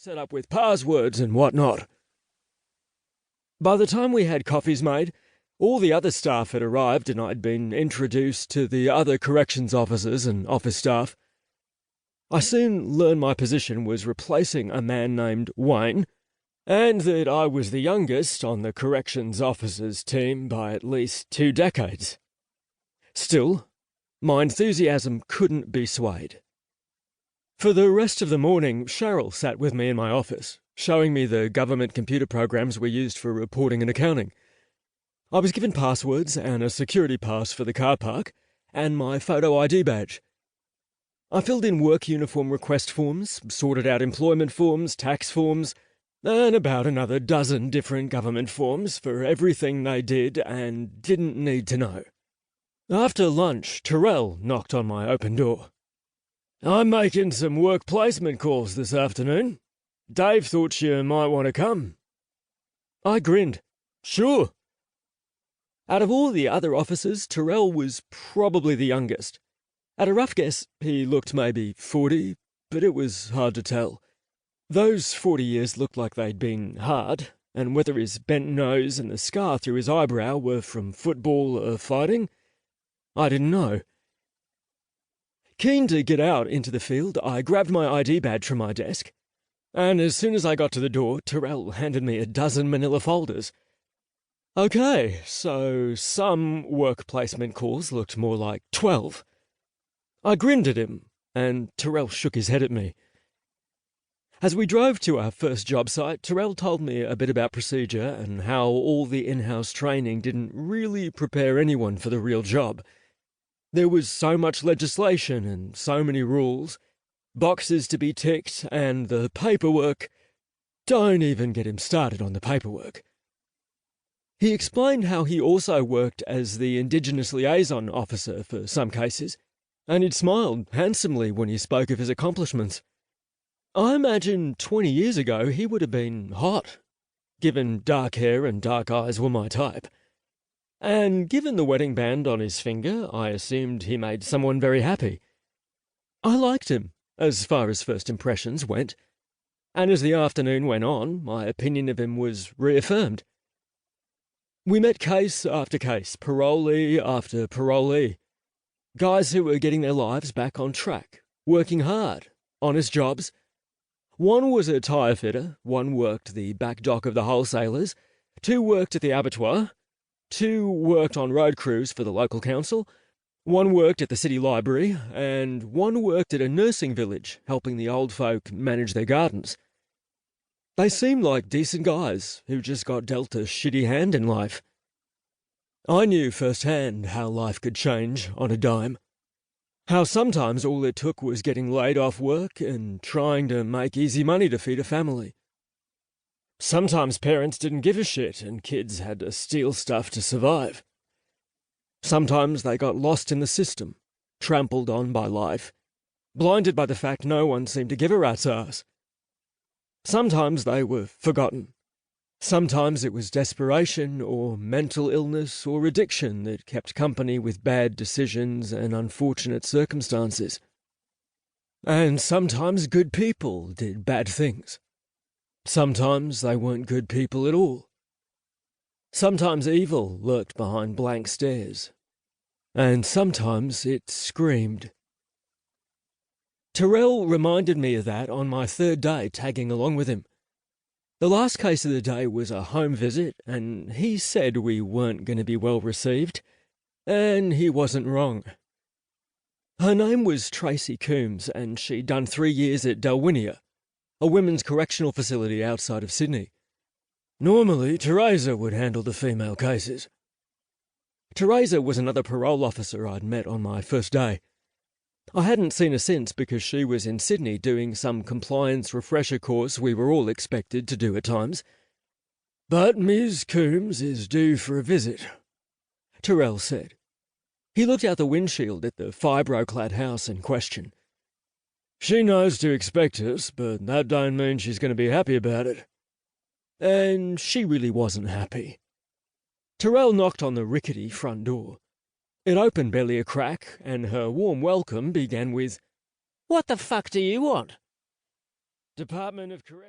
set up with passwords and whatnot. By the time we had coffees made, all the other staff had arrived and I'd been introduced to the other corrections officers and office staff. I soon learned my position was replacing a man named Wayne, and that I was the youngest on the corrections officers team by at least 2 decades. Still, my enthusiasm couldn't be swayed. For the rest of the morning, Cheryl sat with me in my office, showing me the government computer programs we used for reporting and accounting. I was given passwords and a security pass for the car park, and my photo ID badge. I filled in work uniform request forms, sorted out employment forms, tax forms, and about another dozen different government forms for everything they did and didn't need to know. After lunch, Terrell knocked on my open door. "I'm making some work placement calls this afternoon. Dave thought you might want to come." I grinned. "Sure." Out of all the other officers, Terrell was probably the youngest. At a rough guess, he looked maybe 40, but it was hard to tell. Those 40 years looked like they'd been hard, and whether his bent nose and the scar through his eyebrow were from football or fighting, I didn't know. Keen to get out into the field, I grabbed my ID badge from my desk, and as soon as I got to the door, Terrell handed me a dozen manila folders. Okay, so some work placement calls looked more like 12. I grinned at him, and Terrell shook his head at me. As we drove to our first job site, Terrell told me a bit about procedure and how all the in-house training didn't really prepare anyone for the real job. There was so much legislation and so many rules, boxes to be ticked, and the paperwork. Don't even get him started on the paperwork. He explained how he also worked as the Indigenous liaison officer for some cases, and he'd smiled handsomely when he spoke of his accomplishments. I imagine 20 years ago he would have been hot, given dark hair and dark eyes were my type. And given the wedding band on his finger, I assumed he made someone very happy. I liked him, as far as first impressions went, and as the afternoon went on, my opinion of him was reaffirmed. We met case after case, parolee after parolee. Guys who were getting their lives back on track, working hard, honest jobs. One was a tyre fitter, one worked the back dock of the wholesalers, 2 worked at the abattoir, 2 worked on road crews for the local council, 1 worked at the city library, and 1 worked at a nursing village, helping the old folk manage their gardens. They seemed like decent guys who just got dealt a shitty hand in life. I knew firsthand how life could change on a dime. How sometimes all it took was getting laid off work and trying to make easy money to feed a family. Sometimes parents didn't give a shit and kids had to steal stuff to survive. Sometimes they got lost in the system, trampled on by life, blinded by the fact no one seemed to give a rat's ass. Sometimes they were forgotten. Sometimes it was desperation or mental illness or addiction that kept company with bad decisions and unfortunate circumstances. And sometimes good people did bad things. Sometimes they weren't good people at all. Sometimes evil lurked behind blank stares. And sometimes it screamed. Terrell reminded me of that on my 3rd day tagging along with him. The last case of the day was a home visit, and he said we weren't going to be well received, and he wasn't wrong. Her name was Tracy Coombs, and she'd done 3 years at Dalwinia, a women's correctional facility outside of Sydney. Normally, Teresa would handle the female cases. Teresa was another parole officer I'd met on my first day. I hadn't seen her since because she was in Sydney doing some compliance refresher course we were all expected to do at times. But Ms. Coombs is due for a visit, Terrell said. He looked out the windshield at the fibro-clad house in question. She knows to expect us, but that don't mean she's going to be happy about it. And she really wasn't happy. Terrell knocked on the rickety front door. It opened barely a crack, and her warm welcome began with, "What the fuck do you want?" Department of Corrections.